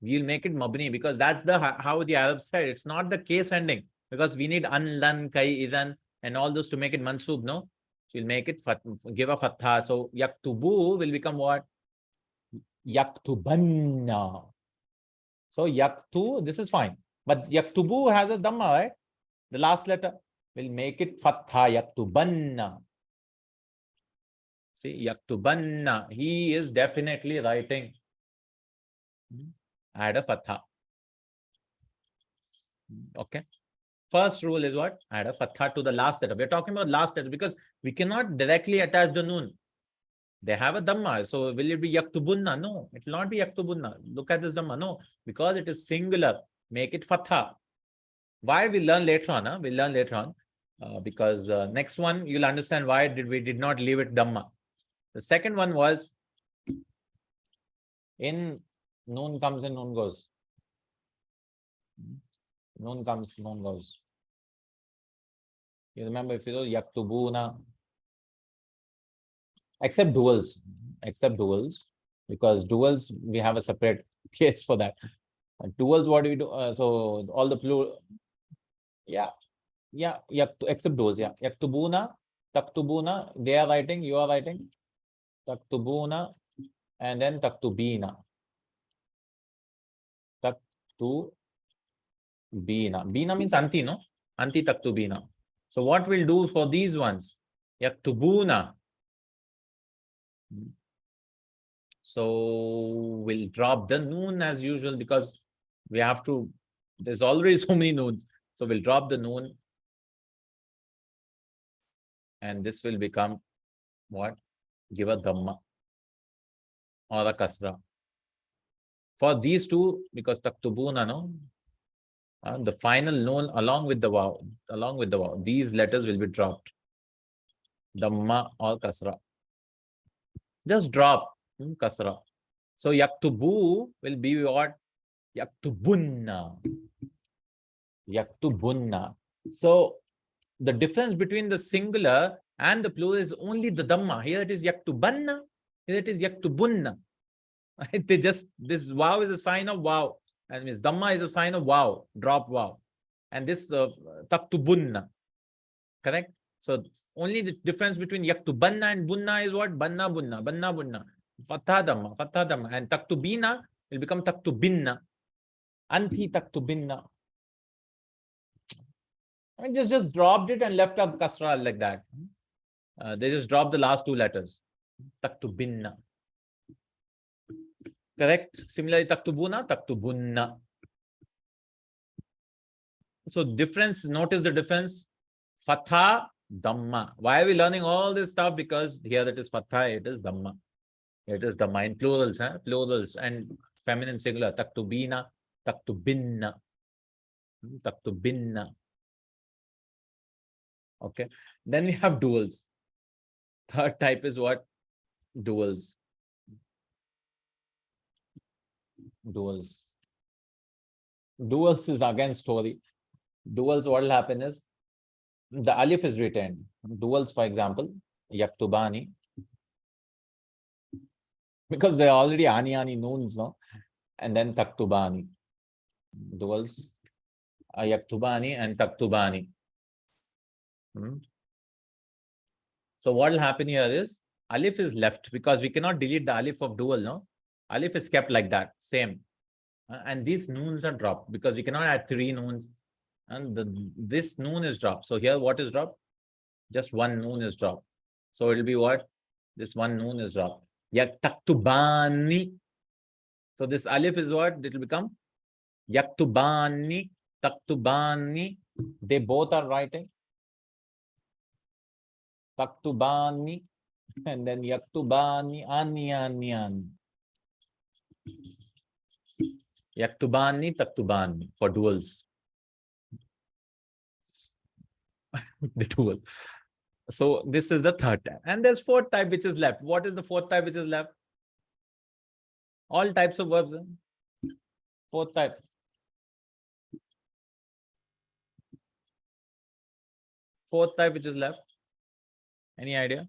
We'll make it mabni because that's how the Arabs said. It's not the case ending because we need an, lan, kai, idan and all those to make it mansub, no? So we'll make it give a fatha. So yaktubu will become what? Yaktubanna. So yaktu, this is fine. But yaktubu has a dhamma, right? The last letter will make it fatha. Yaktubanna. See, yaktubanna. He is definitely writing. Add a fatha. Okay. First rule is what? Add a fatha to the last letter. We're talking about last letter because we cannot directly attach the noon. They have a dhamma. So will it be yaktubunna? No, it will not be yaktubunna. Look at this dhamma. No, because it is singular. Make it fatha. Why? We'll learn later on. Huh? We'll learn later on. Because next one, you'll understand why we did not leave it dhamma. The second one was in noon comes and noon goes. Noon comes, noon goes. You remember if you know yaktubuna, except duals, because duals we have a separate case for that. Duals, what do we do? So all the plural, yeah, except duals, yeah. Yaktubuna, taktubuna, they are writing, you are writing. Taktubuna, and then taktubina. Taktubina. Bina means anti, no? Anti taktubina. So what we'll do for these ones? Yaktubuna. So we'll drop the noon as usual because we have to, there's already so many noons. So we'll drop the noon. And this will become what? Give a dhamma or a kasra. For these two, because taktubuna, no? The final noon along with the wow, these letters will be dropped. Dhamma or kasra. Just drop kasra. So yaktubu will be what? Yaktubunna. Yaktubunna. So the difference between the singular and the plural is only the dhamma. Here it is yaktubanna. Here it is yaktubunna. This wow is a sign of wow. And means dhamma is a sign of wow. Drop wow. and this taktubunna. Correct? So only the difference between yaktubanna and bunna is what? Banna bunna, banna bunna. Fatha dhamma, and taktubina will become taktubinna. Anti taktubinna. I mean, just dropped it and left a kasra like that. They just dropped the last two letters. Taktubinna. Correct? Similarly, taktubuna, taktubunna. So difference, notice the difference. Fatha, dhamma. Why are we learning all this stuff? Because here it is fatha, it is dhamma. It is dhamma in plurals, plurals and feminine singular. Taktubina, taktubinna. Taktubinna. Okay. Then we have duals. Third type is what? Duals. Duals. Duals is again story. Duals, what will happen is the alif is retained. Duals, for example, yaktubani. Because they're already ani noons, no? And then taktubani. Duals are yaktubani and taktubani. So what will happen here is alif is left because we cannot delete the alif of dual, no? Alif is kept like that, same. And these noons are dropped because we cannot add three noons. And this noon is dropped. So here what is dropped? Just one noon is dropped. So it will be what? This one noon is dropped. Yaktubani. So this alif is what? It will become yaktubani, taktubani. They both are writing. Taktubani and then yaktubani, ani. Yaktubani, taktubani for duals. The dual. So this is the third type. And there's fourth type which is left. What is the fourth type which is left? All types of verbs. Fourth type. Fourth type which is left. Any idea?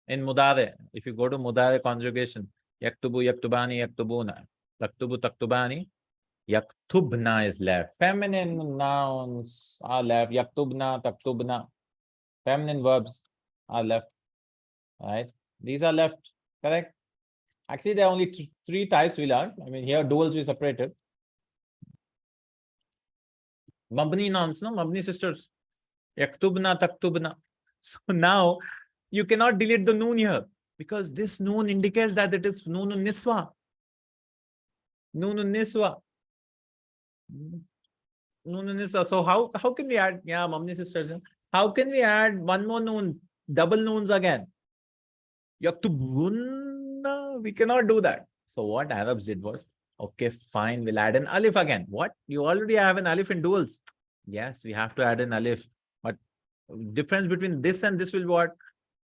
In mudare, if you go to mudare conjugation, yaktubu, yaktubani, yaktubuna, taktubu, taktubani, yaktubna is left. Feminine nouns are left. Yaktubna, taktubna. Feminine verbs are left. Right? These are left. Correct? Actually, there are only three types we learned. I mean, here duals we separated. Mabni nouns, no? Mabni sisters. Yaktubna, taktubna. So now you cannot delete the noon here because this noon indicates that it is noonun niswa. Noonun niswa. Noonun niswa. So how can we add? Yeah, Mabni sisters. How can we add one more noon? Double noons again. Yaktubunna. We cannot do that. So what Arabs did was, okay, fine, we'll add an alif again. What? You already have an alif in duals. Yes, we have to add an alif. But difference between this and this will be what?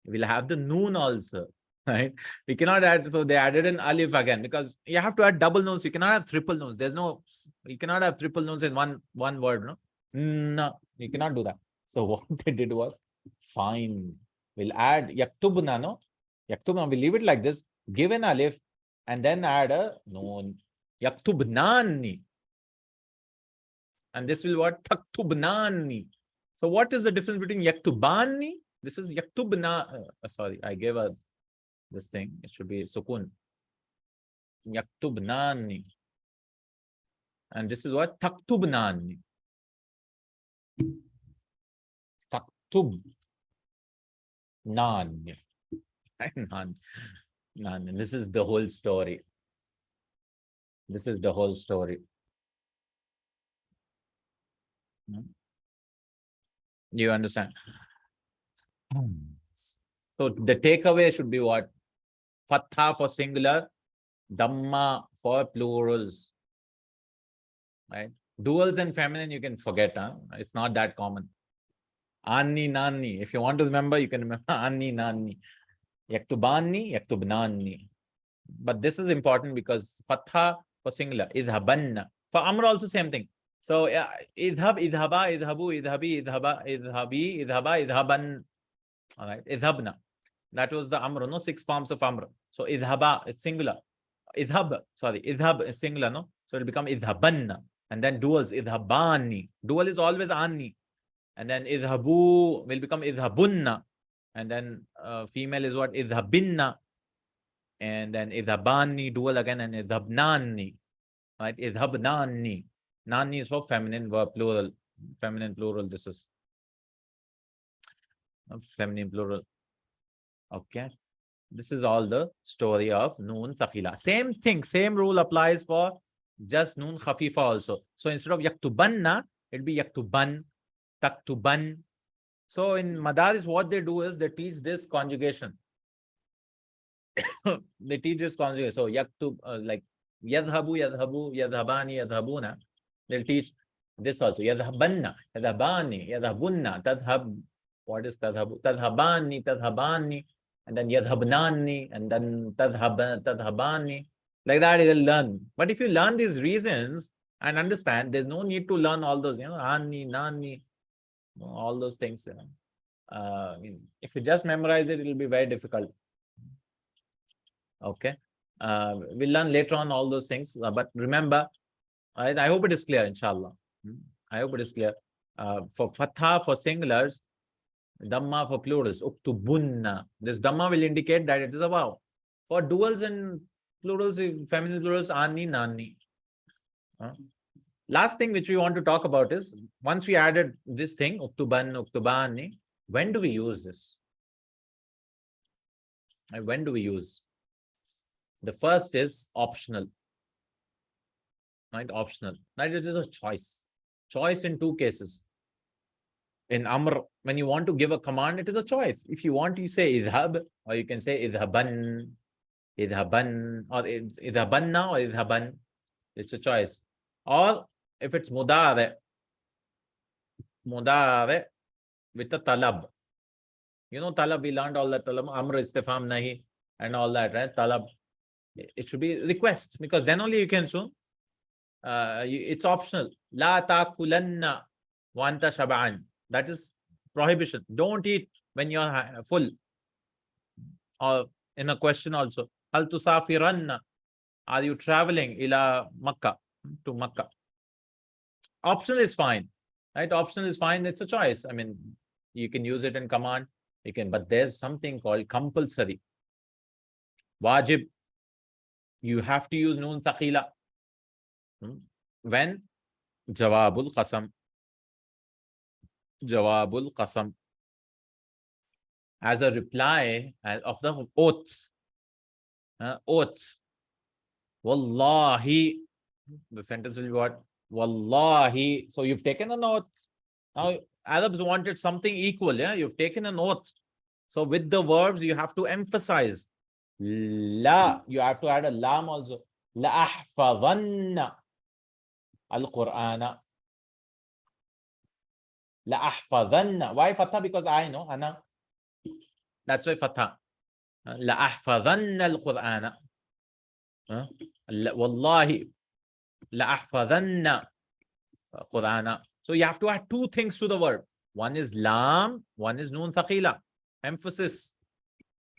We'll have the noon also. Right? We cannot add, so they added an alif again because you have to add double noons. You cannot have triple noons. There's no, you cannot have triple noons in one word, no? No, you cannot do that. So what they did was, fine, we'll add yaktubna, no? Yaktubna, we'll leave it like this, give an alif, and then add a noon. Yaktubnani. And this will what? Taktubnani. So what is the difference between yaktubani? This is yaktubna. Sorry, I gave a this thing. It should be sukun. Yaktubnani. And this is what? Taktubnani. Taktubnani. Nan. This is the whole story. This is the whole story. You understand? So the takeaway should be what? Fatha for singular, dhamma for plurals. Right? Duals and feminine you can forget. It's not that common. Anni, nani. If you want to remember, you can remember anni, nani. Yaktubani, yaktubnani. But this is important because fatha for singular, idhabanna. For amr also same thing. So idhab, idhaba, idhabu, idhabi, idhaba, idhabi, idhaba, idhaban. All right, idhabna. That was the amr, no? 6 forms of amr. So idhaba, it's singular. Idhab, sorry, idhab is singular, no? So it will become idhabanna. And then duals, idhabani. Dual is always anni. And then idhabu will become idhabunna. And then female is what? Idhabinna. And then idhabani, dual again, and idhabnani. Right? Idhabnani. Nani is for feminine verb plural. Feminine plural. This is feminine plural. Okay. This is all the story of noon thaqila. Same thing, same rule applies for just noon khafifa also. So instead of yaktubanna, it'll be yaktuban, taktuban. So in madaris, what they do is they teach this conjugation. They teach this conjugation. So yaktub, like yadhabu, yadhabu, yadhabani, yadhabuna. They'll teach this also. Yadhabanna, yadhabani, yadhabunna, tadhab. What is tadhabu? Tadhabani, tadhabani. And then yadhabnani, and then tadhabani. Like that, you'll learn. But if you learn these reasons and understand, there's no need to learn all those, ani, nani, all those things. If you just memorize it, it'll be very difficult. Okay. We'll learn later on all those things. But remember, I hope it is clear, inshallah. I hope it is clear. For fatha, for singulars, Dhamma for plurals, uktubunna. This Dhamma will indicate that it is a vow. For duals and plurals, feminine plurals, ani, nani. Last thing which we want to talk about is, once we added this thing, uktuban, uktubani, when do we use this? When do we use? The first is optional. Right? Optional. Right? It is a choice. Choice in two cases. In Amr, when you want to give a command, it is a choice. If you want, you say idhab, or you can say idhaban, idhaban, or idhabanna, or idhaban. It's a choice. Or if it's mudare with the talab. You know talab, we learned all that talab, Amr, istifham, nahi, and all that, right? Talab. It should be request, because then only you can soon. It's optional. La takulanna wa anta shab'an. That is prohibition. Don't eat when you're full. Or in a question also, Hal tusafiranna? Are you traveling ila Makkah, to Makkah? Optional is fine, right? Optional is fine. It's a choice. I mean, you can use it in command. You can, but there's something called compulsory. Wajib. You have to use noon thaqila. When? Jawabul qasam. Jawabul qasam. As a reply of the oath. Oath. Wallahi. The sentence will be what? Wallahi. So you've taken an oath. Now, Arabs wanted something equal. Yeah, you've taken an oath. So with the verbs, you have to emphasize. La. You have to add a lam also. La ahfadhanna al-Qur'ana. La ahfadhanna. Why fatha? Because I know, Ana. That's why fatha. La ahfadhanna al-Qur'ana. Wallahi. La ahfadhanna Qur'ana. So you have to add two things to the verb. One is lam, one is noon thaqila. Emphasis.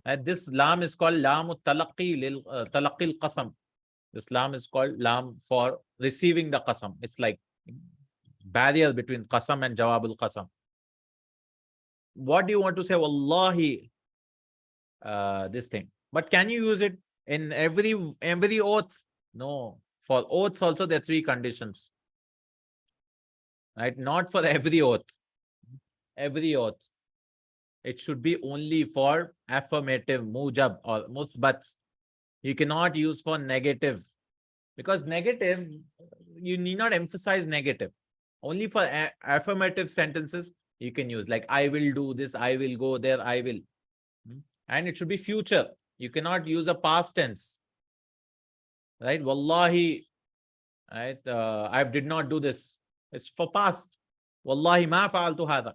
And this lam is called lam talaqi talaqi al-qasam. This lam is called lam for receiving the qasam. It's like barrier between qasam and jawabul qasam. What do you want to say? Wallahi, this thing. But can you use it in every oath? No. For oaths also, there are three conditions. Right? Not for every oath. Every oath. It should be only for affirmative, mujab or muthbat. You cannot use for negative. Because negative, you need not emphasize negative. Only for affirmative sentences, you can use. Like, I will do this, I will go there, I will. And it should be future. You cannot use a past tense. Right? Wallahi, right? I did not do this. It's for past. Wallahi ma fa'altu hadha.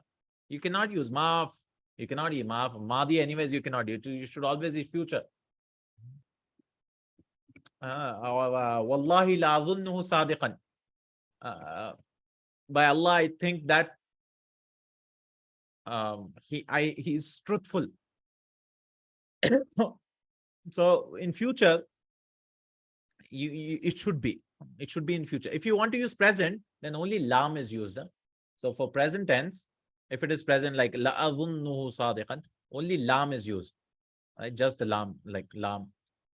You cannot use maaf. You cannot use maaf. Madi anyways you cannot use. You should always use future. Wallahi la adhunnuhu sadiqan. By Allah, I think that he's truthful. So in future, it should be. It should be in future. If you want to use present, then only lam is used. So for present tense, if it is present like la adhunnuhu sadiqan, only lam is used. Right? Just the lam, like lam.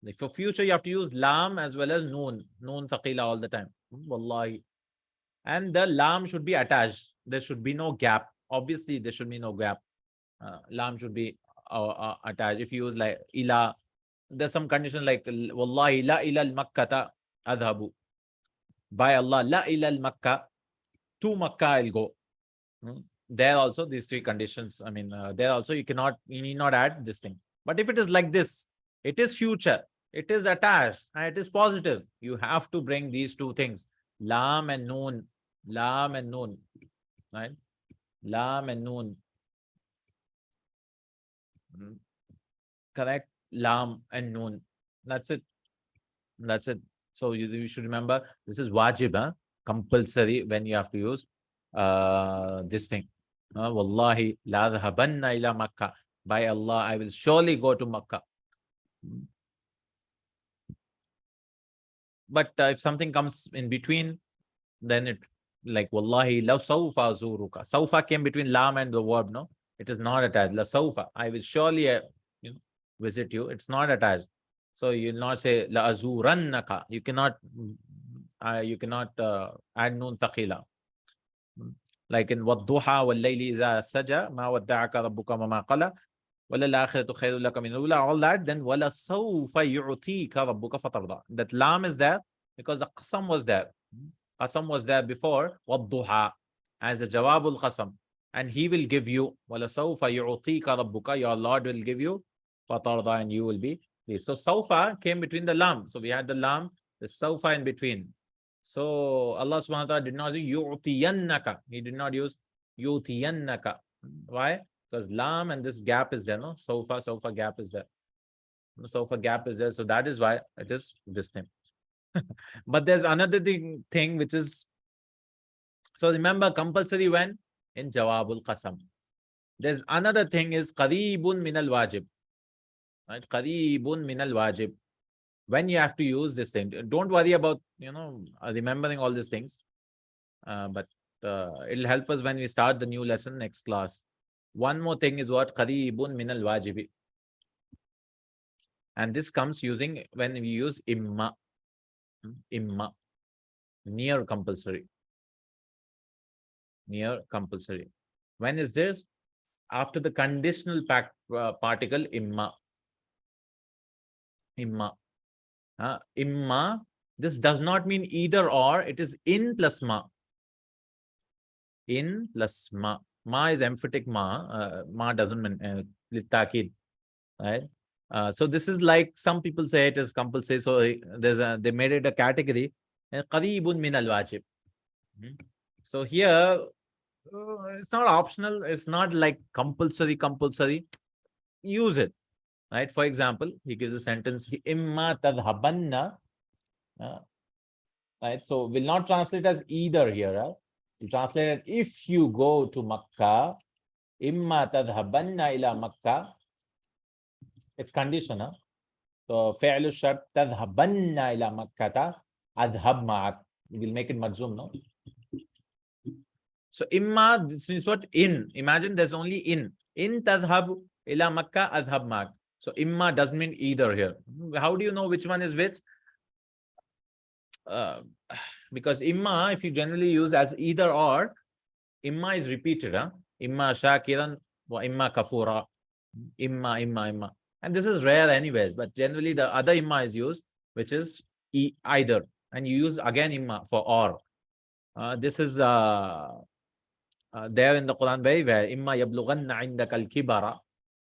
Like for future, you have to use lam as well as noon thaqila all the time. Wallahi. And the lam should be attached. There should be no gap. Obviously, there should be no gap. Lam should be attached. If you use like ila, there's some condition like wallahi la ila al-makkata adhabu. By Allah, la ila al-makkah, to Makkah I'll go. There also these three conditions. I mean, there also you need not add this thing. But if it is like this, it is future, it is attached, and it is positive, you have to bring these two things, lam and noon, right? Lam and noon. Correct? Lam and noon. That's it. That's it. So you should remember, this is wajib, compulsory when you have to use this thing. Wallahi la dhahabanna ila Makkah. By Allah, I will surely go to Makkah. But if something comes in between, then it like wallahi la sawfa zuruka. Sawfa came between lam and the verb, no? It is not attached. La sawfa. I will surely visit you. It's not attached. So you'll not say la azurannaka. You cannot add noon thaqila. Like in wadduha wal layli idha saja ma wadda'aka rabbuka wa ma qala wala al-akhiratu khayrun laka min al-ula, all that, then wala sawfa yu'tika rabbuka fatarda. That lam is there because the qasam was there. Qasam was there before wadduha as a jawabul qasam, and he will give you wala sawfa yu'tika rabbuka, your Lord will give you fatarda, and you will be pleased. So sawfa came between the lam. So we had the lam, the sawfa in between. So Allah subhanahu wa ta'ala did not say yu'tiyannaka. He did not use yu'tiyannaka. Why? Because lam and this gap is there, no? Sawfa gap is there. Sawfa gap is there. So that is why it is this thing. But there's another thing which is, so remember, compulsory when? In Jawabul Qasam. There's another thing is qareebun min al-wajib. Right? Qareebun min al-wajib. When you have to use this thing, don't worry about remembering all these things, but it'll help us when we start the new lesson next class. One more thing is what? Qareebun min al-wajibi. And this comes using when we use imma, near compulsory. Near compulsory. When is this? After the conditional particle imma. Imma, this does not mean either or, it is in plus ma. In plus ma. Ma is emphatic ma. Ma doesn't mean Tawkeed, right? So this is like some people say it is compulsory. So they made it a category. Qareebun min al-wajib. So here it's not optional. It's not like compulsory. Use it. Right? For example, he gives a sentence, imma tadhabanna. Right? So we'll not translate as either here. Right? We translate it, if you go to Makkah, imma tadhabanna ila Makkah. It's conditional. So fi'lu shart tadhabanna ila Makkata adhab ma'ak. We'll make it majzum, no? So imma, this is what? In. Imagine there's only in. In tadhab ila Makkah adhab ma'ak. So imma doesn't mean either here. How do you know which one is which? Because imma, if you generally use as either or, imma is repeated. Imma shakiran wa imma kafura. Imma. And this is rare anyways, but generally the other imma is used, which is either. And you use again imma for or. This is there in the Quran very well. Imma yablughanna indaka al-kibara.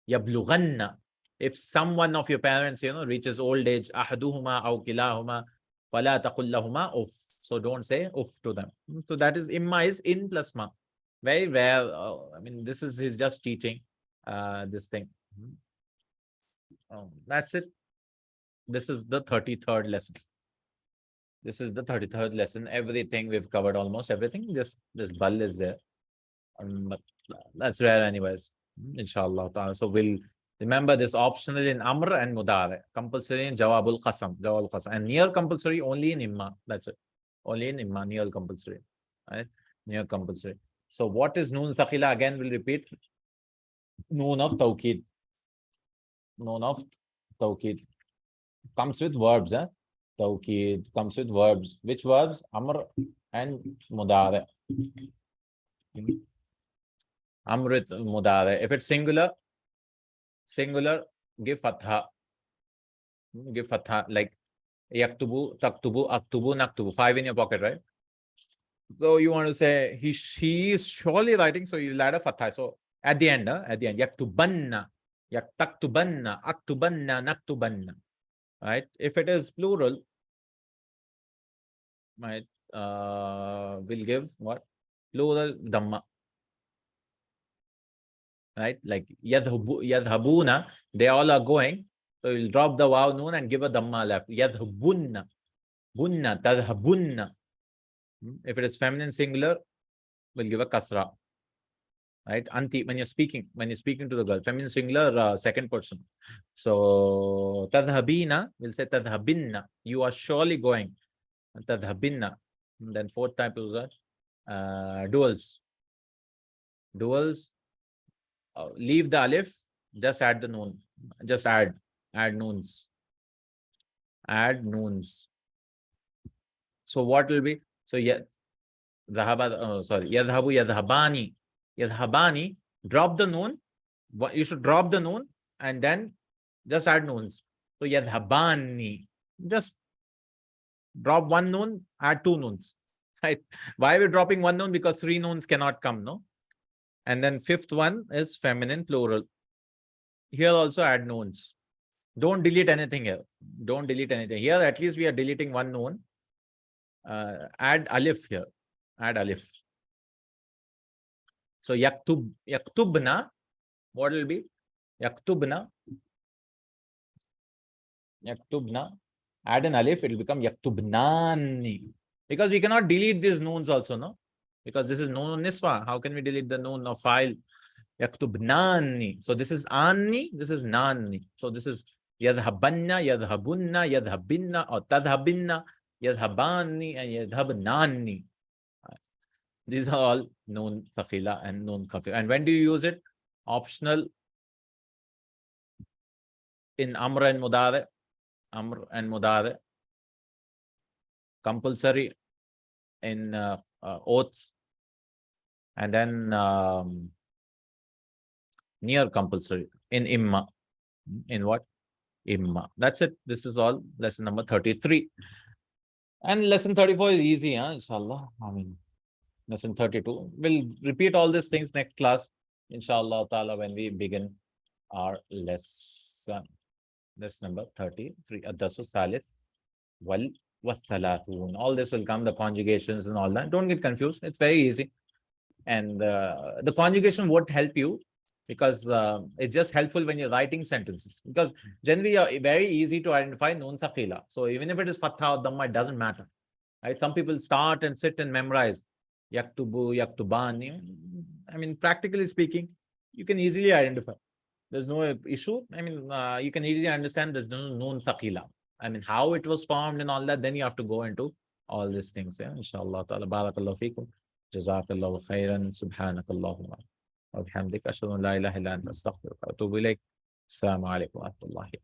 Yablughanna. If someone of your parents, reaches old age, ahaduhuma aw kilahuma, fala taqul lahuma uff. So don't say uff to them. So that is imma is in plus ma. Very rare. I mean, this is he's just teaching this thing. That's it. This is the 33rd lesson. This is the 33rd lesson. Everything we've covered, almost everything. Just this ball is there. But that's rare anyways. Inshallah. So we'll Remember this optional in Amr and Mudare. Compulsory in Jawabul Qasam. And near compulsory only in Imma. That's it. Only in Imma, near compulsory. Right? Near compulsory. So what is Noon Thaqila? Again, we'll repeat. Noon of Tawkeed. Noon of Tawkeed. Comes with verbs. Tawkeed comes with verbs. Which verbs? Amr and Mudare. Amr with Mudare. If it's singular, give fatha. Give fatha like yaktubu, taktubu, aktubu, naktubu. 5 in your pocket, right? So you want to say he is surely writing, so you'll add a fatha. So at the end, yaktubanna, yaktaktubanna, aktubanna, naktubanna. Right? If it is plural, right, we'll give what? Plural dhamma. Right? Like yadhabuna, they all are going. So you'll drop the waw noon and give a dhamma left. Yadhabunna, bunna, tadhabunna. If it is feminine singular, we'll give a kasra. Right? Anti, when you're speaking to the girl, feminine singular, second person. So tadhabina, we'll say tadhabinna. You are surely going. Tadhabinna. And then fourth type is duals. Duals. Leave the alif, just add the noon. Just add noons. Add noons. So what will be? So yadhabu, yadhabani. Yadhabani, drop the noon. You should drop the noon and then just add noons. So yadhabani. Just drop one noon, add 2 noons. Right? Why are we dropping one noon? Because 3 noons cannot come, no? And then fifth one is feminine plural. Here also add noons. Don't delete anything here. Don't delete anything. Here at least we are deleting one noon. Add alif here. Add alif. So yaktubna, what will be? Yaktubna. Add an alif, it will become yaktubnani. Because we cannot delete these noons also, no? Because this is noon niswa. How can we delete the noon of file? Yaktubnani. So this is anni, this is nani. So this is yadhabanna, yadhabunna, yadhabinna, or tadhabinna, yadhabani, and yadhabnani. These are all noon thaqila and noon khafif. And when do you use it? Optional in Amr and Mudare. Amr and Mudare. Compulsory in oaths. And then near compulsory in Imma. In what? Imma. That's it. This is all lesson number 33. And lesson 34 is easy, inshallah. I mean, lesson 32. We'll repeat all these things next class, inshallah ta'ala, when we begin our lesson. Lesson number 33. Ad-dasu salith wal wathalathun. All this will come, the conjugations and all that. Don't get confused. It's very easy. And the conjugation won't help you because it's just helpful when you're writing sentences. Because generally, very easy to identify noon thaqila. So even if it is fatha or dhamma, it doesn't matter. Right? Some people start and sit and memorize. Yaktubu, yaktubani. I mean, practically speaking, you can easily identify. There's no issue. I mean, you can easily understand there's no noon thaqila. I mean, how it was formed and all that, then you have to go into all these things. Yeah, inshallah ta'ala. Barakallahu feekum. Jazakallahu khairan. Subhanakallahumma wa bihamdika. Ashhadu an la ilaha illa anta astaghfiruka wa atubu ilaik. Assalamu alaikum wa rahmatullahi.